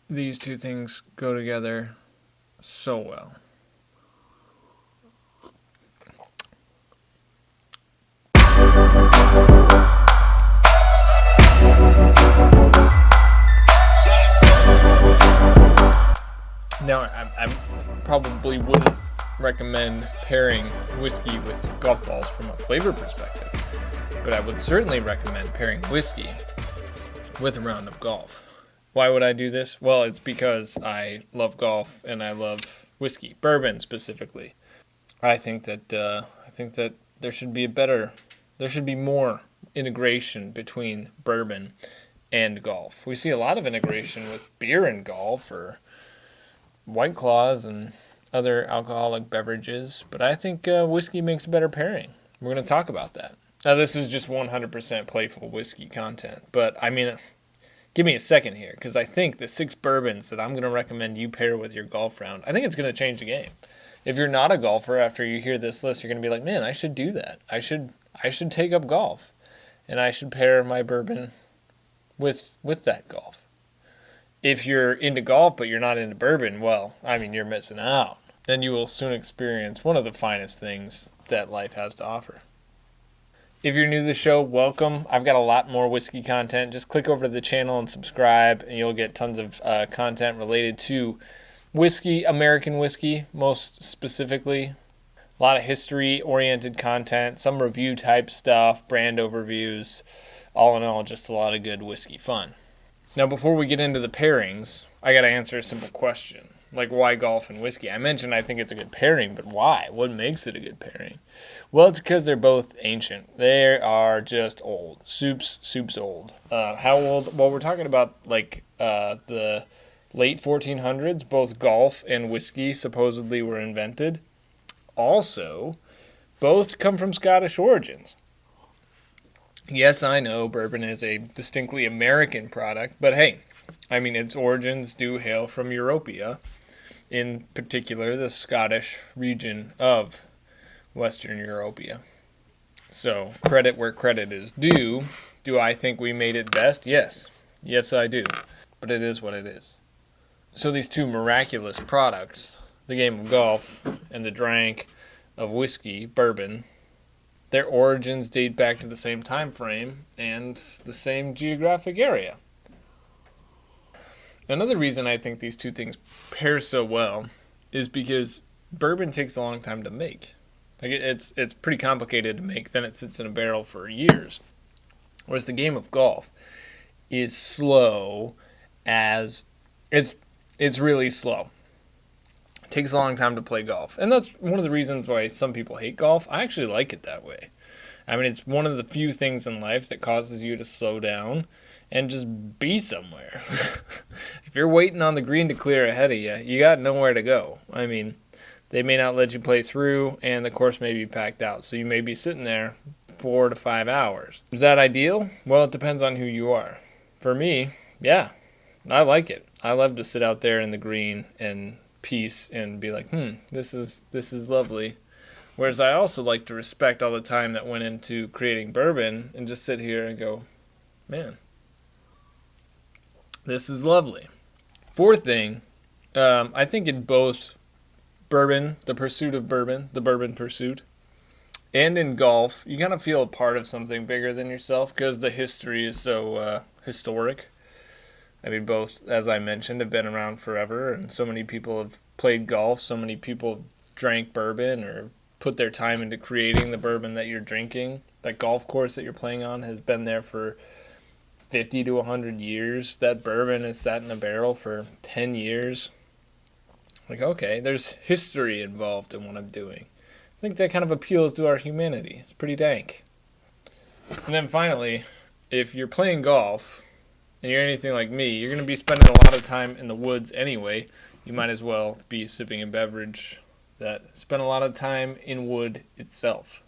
these two things go together so well. Now, I probably wouldn't recommend pairing whiskey with golf balls from a flavor perspective, but I would certainly recommend pairing whiskey with a round of golf. Why would I do this? Well, it's because I love golf and I love whiskey, bourbon specifically. I think that there should be more integration between bourbon and golf. We see a lot of integration with beer and golf, or White Claws and other alcoholic beverages, but I think whiskey makes a better pairing. We're going to talk about that. Now, this is just 100% playful whiskey content, but I mean, give me a second here, because I think the 6 bourbons that I'm going to recommend you pair with your golf round, I think it's going to change the game. If you're not a golfer, after you hear this list, you're going to be like, man, I should do that. I should take up golf, and I should pair my bourbon with that golf. If you're into golf but you're not into bourbon, well, I mean, you're missing out. Then you will soon experience one of the finest things that life has to offer. If you're new to the show, welcome. I've got a lot more whiskey content. Just click over to the channel and subscribe, and you'll get tons of content related to whiskey, American whiskey, most specifically. A lot of history-oriented content, some review-type stuff, brand overviews. All in all, just a lot of good whiskey fun. Now, before we get into the pairings, I got to answer a simple question. Like, why golf and whiskey? I mentioned I think it's a good pairing, but why? What makes it a good pairing? Well, it's because they're both ancient. They are just old. Soup's old. How old? Well, we're talking about, like, the late 1400s. Both golf and whiskey supposedly were invented. Also, both come from Scottish origins. Yes, I know bourbon is a distinctly American product, but hey, I mean, its origins do hail from Europea, in particular the Scottish region of Western Europea. So, credit where credit is due. Do I think we made it best? Yes. Yes, I do. But it is what it is. So these two miraculous products, the game of golf and the drink of whiskey, bourbon, their origins date back to the same time frame and the same geographic area. Another reason I think these two things pair so well is because bourbon takes a long time to make. Like it's pretty complicated to make, then it sits in a barrel for years. Whereas the game of golf is slow as it's really slow. Takes a long time to play golf. And that's one of the reasons why some people hate golf. I actually like it that way. I mean, it's one of the few things in life that causes you to slow down and just be somewhere. If you're waiting on the green to clear ahead of you, you got nowhere to go. I mean, they may not let you play through, and the course may be packed out. So you may be sitting there 4 to 5 hours. Is that ideal? Well, it depends on who you are. For me, yeah, I like it. I love to sit out there in the green and peace and be like, this is lovely. Whereas I also like to respect all the time that went into creating bourbon and just sit here and go, man, this is lovely. Fourth thing, I think in both bourbon, the pursuit of bourbon, the bourbon pursuit, and in golf, you kind of feel a part of something bigger than yourself because the history is so historic. I mean, both, as I mentioned, have been around forever, and so many people have played golf, so many people drank bourbon or put their time into creating the bourbon that you're drinking. That golf course that you're playing on has been there for 50 to 100 years. That bourbon has sat in a barrel for 10 years. Like, okay, there's history involved in what I'm doing. I think that kind of appeals to our humanity. It's pretty dank. And then finally, if you're playing golf and you're anything like me, you're going to be spending a lot of time in the woods anyway. You might as well be sipping a beverage that spent a lot of time in wood itself.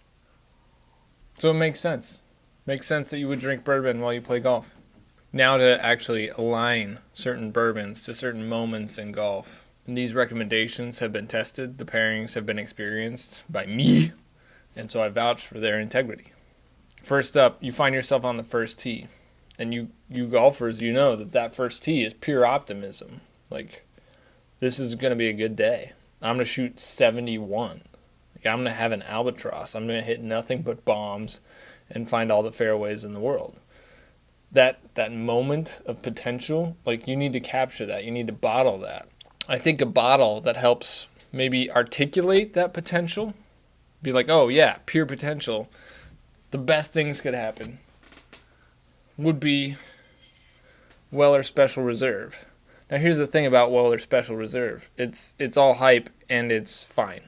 So it makes sense. Makes sense that you would drink bourbon while you play golf. Now to actually align certain bourbons to certain moments in golf. And these recommendations have been tested. The pairings have been experienced by me. And so I vouch for their integrity. First up, you find yourself on the first tee. And you golfers, you know that first tee is pure optimism. Like, this is going to be a good day. I'm going to shoot 71. Like, I'm going to have an albatross. I'm going to hit nothing but bombs and find all the fairways in the world. That moment of potential, like, you need to capture that. You need to bottle that. I think a bottle that helps maybe articulate that potential, be like, oh yeah, pure potential, the best things could happen, would be Weller Special Reserve. Now here's the thing about Weller Special Reserve. It's all hype and it's fine.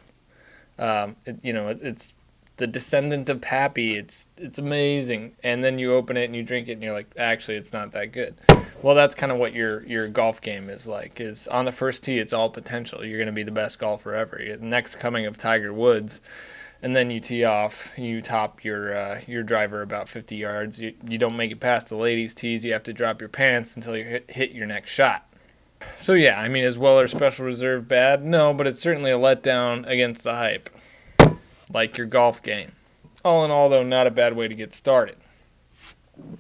It's the descendant of Pappy. It's amazing. And then you open it and you drink it and you're like, actually, it's not that good. Well, that's kind of what your golf game is like. Is on the first tee, it's all potential. You're going to be the best golfer ever. You're the next coming of Tiger Woods. And then you tee off, you top your driver about 50 yards. You don't make it past the ladies' tees. You have to drop your pants until you hit your next shot. So yeah, I mean, is Weller Special Reserve bad? No, but it's certainly a letdown against the hype, like your golf game. All in all, though, not a bad way to get started.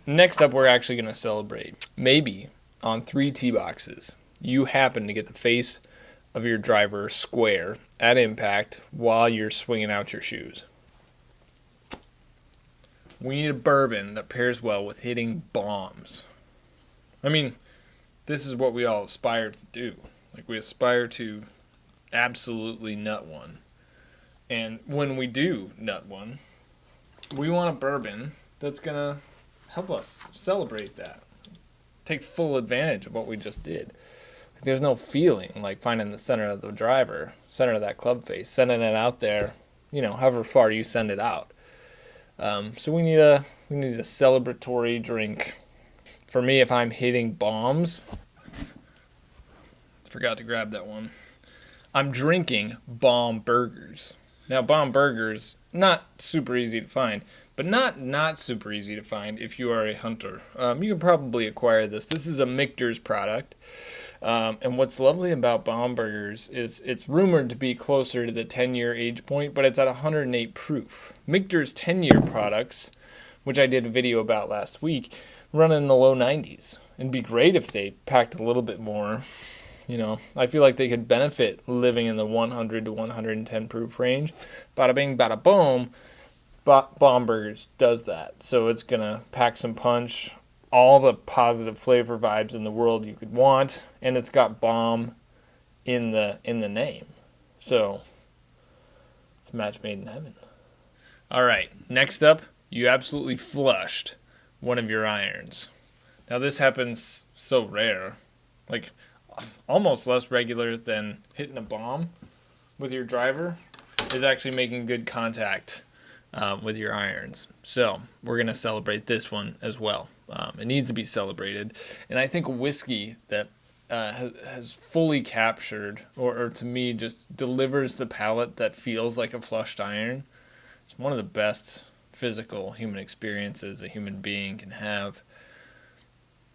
Next up, we're actually going to celebrate. Maybe on 3 tee boxes, you happen to get the face of your driver square at impact while you're swinging out your shoes. We need a bourbon that pairs well with hitting bombs. I mean, this is what we all aspire to do. Like, we aspire to absolutely nut one. And when we do nut one, we want a bourbon that's going to help us celebrate that. Take full advantage of what we just did. Like, there's no feeling like finding the center of the driver, center of that club face, sending it out there, however far you send it out. So we need a celebratory drink. For me, if I'm hitting bombs, forgot to grab that one, I'm drinking bomb burgers. Now, bomb burgers, not super easy to find, but not super easy to find if you are a hunter. You can probably acquire this. This is a Michter's product. And what's lovely about bomb burgers is it's rumored to be closer to the 10-year age point, but it's at 108 proof. Michter's 10-year products, which I did a video about last week, run in the low 90s. It'd be great if they packed a little bit more. I feel like they could benefit living in the 100 to 110 proof range. Bada bing, bada boom. Bomb Burgers does that. So it's going to pack some punch, all the positive flavor vibes in the world you could want, and it's got bomb in the name. So it's a match made in heaven. All right, next up, you absolutely flushed one of your irons. Now this happens so rare, like almost less regular than hitting a bomb with your driver is actually making good contact with your irons. So we're going to celebrate this one as well. It needs to be celebrated. And I think whiskey that has fully captured, or to me just delivers the palate that feels like a flushed iron, it's one of the best physical human experiences a human being can have.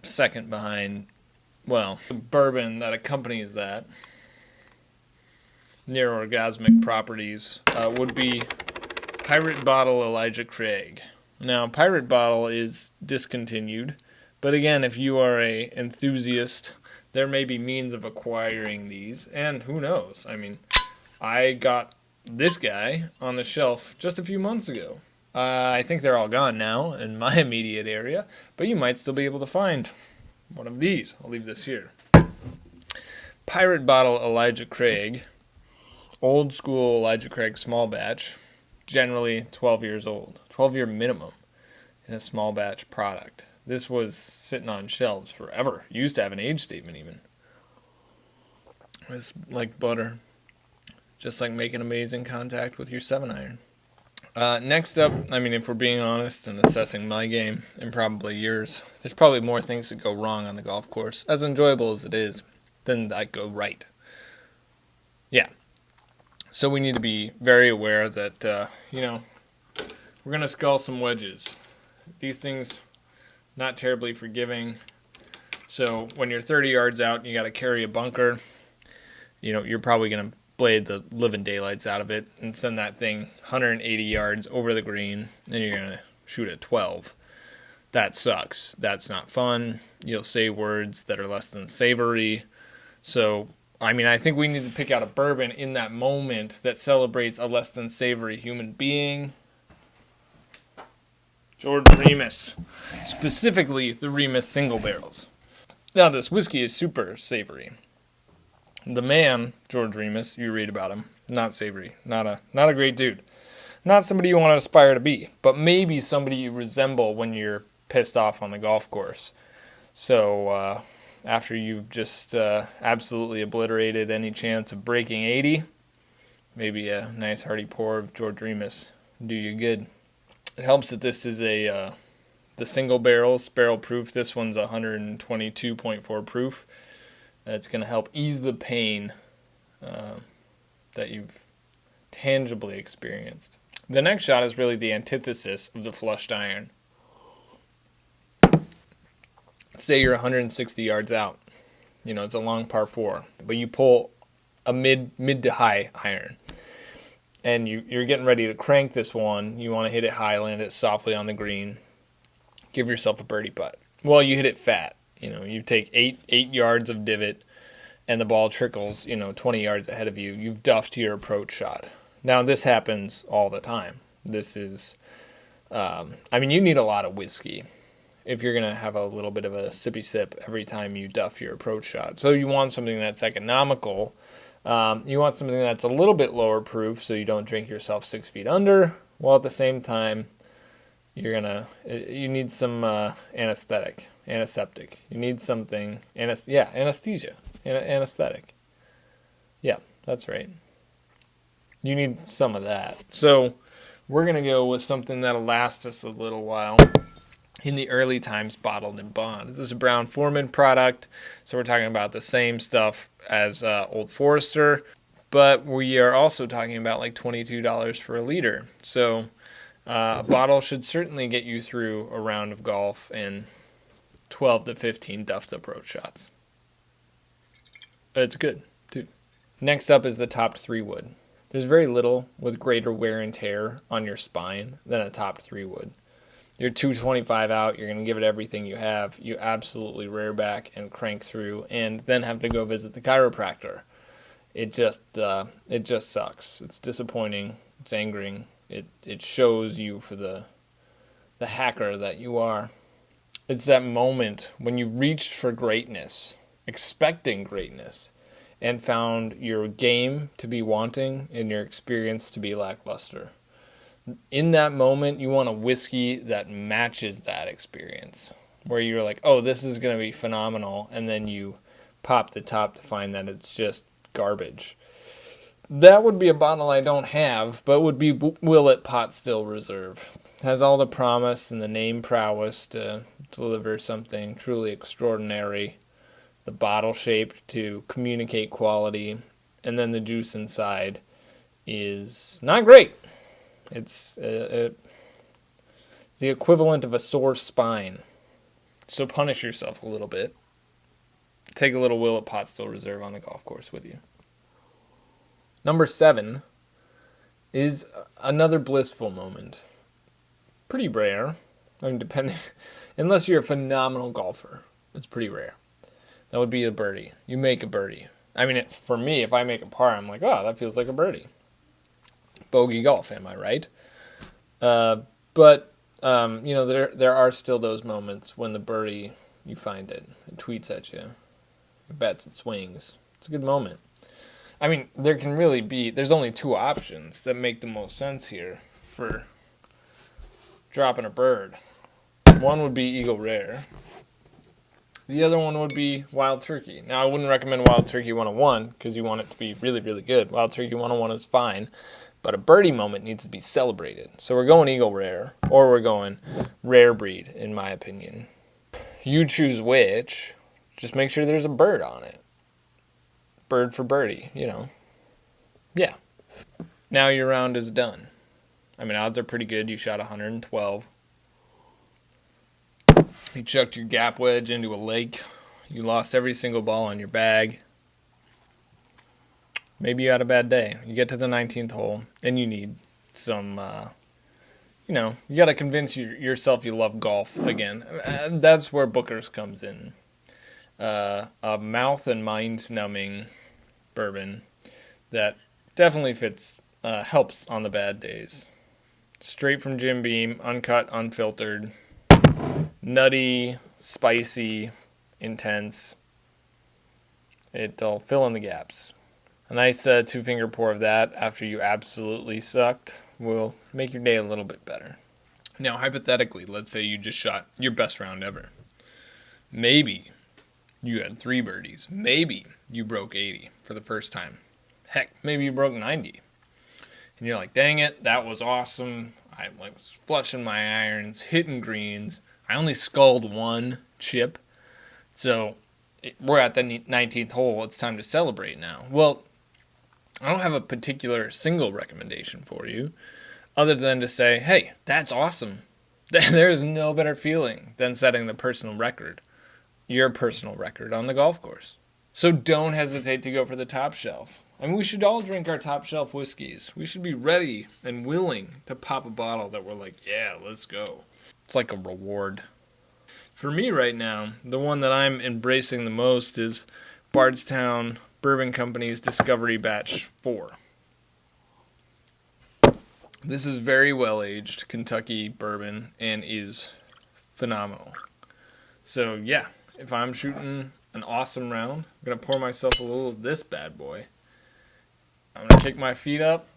Second behind, well, the bourbon that accompanies that, near orgasmic properties, would be Pirate Bottle Elijah Craig. Now, Pirate Bottle is discontinued, but again, if you are a enthusiast, there may be means of acquiring these, and who knows? I mean, I got this guy on the shelf just a few months ago. I think they're all gone now in my immediate area, but you might still be able to find one of these. I'll leave this here. Pirate Bottle Elijah Craig, old school Elijah Craig small batch, generally 12 years old, 12-year minimum in a small batch product. This was sitting on shelves forever. You used to have an age statement even. It's like butter, just like making amazing contact with your 7-iron. Next up, I mean, if we're being honest and assessing my game and probably yours, there's probably more things that go wrong on the golf course, as enjoyable as it is, than that go right. Yeah. So we need to be very aware that, we're going to scull some wedges. These things, not terribly forgiving. So when you're 30 yards out and you got to carry a bunker, you're probably going to blade the living daylights out of it and send that thing 180 yards over the green, and you're going to shoot at 12. That sucks. That's not fun. You'll say words that are less than savory. So, I mean, I think we need to pick out a bourbon in that moment that celebrates a less than savory human being. George Remus. Specifically, the Remus single barrels. Now, this whiskey is super savory. The man, George Remus, you read about him, not savory. Not a great dude. Not somebody you want to aspire to be, but maybe somebody you resemble when you're pissed off on the golf course. So, after you've just absolutely obliterated any chance of breaking 80, maybe a nice hearty pour of George Remus do you good. It helps that this is the single barrel proof. This one's 122.4 proof. It's going to help ease the pain that you've tangibly experienced. The next shot is really the antithesis of the flushed iron. Say you're 160 yards out. You know, it's a long par 4, but you pull a mid to high iron. And you're getting ready to crank this one. You want to hit it high, land it softly on the green. Give yourself a birdie putt. Well, you hit it fat. You know, you take 8 yards of divot, and the ball trickles, 20 yards ahead of you. You've duffed your approach shot. Now, this happens all the time. This is, you need a lot of whiskey if you're going to have a little bit of a sippy sip every time you duff your approach shot. So you want something that's economical. You want something that's a little bit lower proof so you don't drink yourself 6 feet under, while at the same time you need some antiseptic. You need something, anesthesia, anesthetic. Yeah, that's right. You need some of that. So we're going to go with something that'll last us a little while. In the early times, bottled in bond. This is a Brown-Forman product, so we're talking about the same stuff as Old Forester, but we are also talking about like $22 for a liter. So a bottle should certainly get you through a round of golf and 12 to 15 duffed approach shots. It's good, too. Next up is the topped 3 wood. There's very little with greater wear and tear on your spine than a topped 3 wood. You're 225 out, you're going to give it everything you have. You absolutely rear back and crank through and then have to go visit the chiropractor. It just sucks. It's disappointing. It's angering. It shows you for the hacker that you are. It's that moment when you reached for greatness, expecting greatness, and found your game to be wanting and your experience to be lackluster. In that moment, you want a whiskey that matches that experience, where you're like, oh, this is going to be phenomenal, and then you pop the top to find that it's just garbage. That would be a bottle I don't have, but would be Willet Pot Still Reserve. Has all the promise and the name prowess to deliver something truly extraordinary. The bottle shape to communicate quality, and then the juice inside is not great. It's the equivalent of a sore spine. So punish yourself a little bit. Take a little Willet Pot Still Reserve on the golf course with you. Number 7 is another blissful moment. Pretty rare. Unless you're a phenomenal golfer. It's pretty rare. That would be a birdie. You make a birdie. For me, if I make a par, I'm like, oh, that feels like a birdie. Bogey golf, am I right? But there are still those moments when the birdie, you find it tweets at you, it bets, it swings. It's a good moment. There's only 2 options that make the most sense here for dropping a bird. One would be Eagle Rare. The other one would be Wild Turkey. Now, I wouldn't recommend Wild Turkey 101 because you want it to be really, really good. Wild Turkey 101 is fine, but a birdie moment needs to be celebrated. So we're going Eagle Rare, or we're going Rare Breed, in my opinion. You choose which. Just make sure there's a bird on it. Bird for birdie, Yeah. Now your round is done. Odds are pretty good. You shot 112. You chucked your gap wedge into a lake. You lost every single ball on your bag. Maybe you had a bad day. You get to the 19th hole, and you need some, you got to convince yourself you love golf again. That's where Booker's comes in. a mouth and mind numbing bourbon that definitely fits, helps on the bad days. Straight from Jim Beam, uncut, unfiltered, nutty, spicy, intense. It'll fill in the gaps. A nice 2-finger pour of that after you absolutely sucked will make your day a little bit better. Now, hypothetically, let's say you just shot your best round ever. Maybe you had 3 birdies. Maybe you broke 80 for the first time. Heck, maybe you broke 90. And you're like, dang it, that was awesome. I was flushing my irons, hitting greens. I only sculled 1 chip. So we're at the 19th hole. It's time to celebrate now. Well, I don't have a particular single recommendation for you other than to say, hey, that's awesome. There's no better feeling than setting the personal record, your personal record on the golf course. So don't hesitate to go for the top shelf. I mean, we should all drink our top shelf whiskeys. We should be ready and willing to pop a bottle that we're like, yeah, let's go. It's like a reward. For me right now, the one that I'm embracing the most is Bardstown Bourbon Company's Discovery Batch 4. This is very well-aged Kentucky bourbon and is phenomenal. So yeah, if I'm shooting an awesome round, I'm going to pour myself a little of this bad boy. I'm going to kick my feet up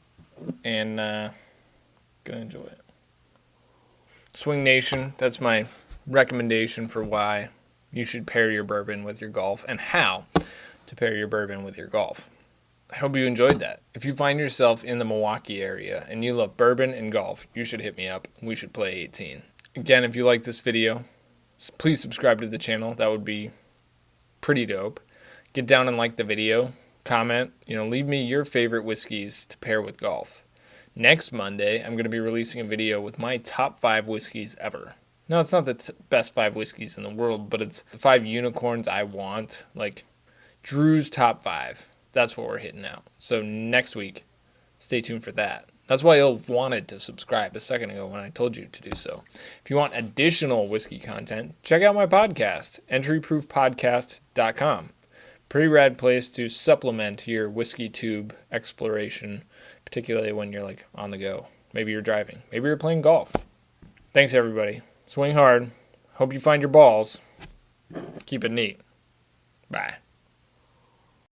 and going to enjoy it. Swing Nation, that's my recommendation for why you should pair your bourbon with your golf and how to pair your bourbon with your golf. I hope you enjoyed that. If you find yourself in the Milwaukee area and you love bourbon and golf, you should hit me up. We should play 18. Again, if you like this video, please subscribe to the channel. That would be pretty dope. Get down and like the video. Comment. Leave me your favorite whiskeys to pair with golf. Next Monday, I'm going to be releasing a video with my top 5 whiskeys ever. No, it's not the best 5 whiskeys in the world, but it's the 5 unicorns I want. Like Drew's top 5. That's what we're hitting out. So next week, stay tuned for that. That's why you wanted to subscribe a second ago when I told you to do so. If you want additional whiskey content, check out my podcast, entryproofpodcast.com. Pretty rad place to supplement your whiskey tube exploration, particularly when you're like on the go. Maybe you're driving. Maybe you're playing golf. Thanks, everybody. Swing hard. Hope you find your balls. Keep it neat. Bye.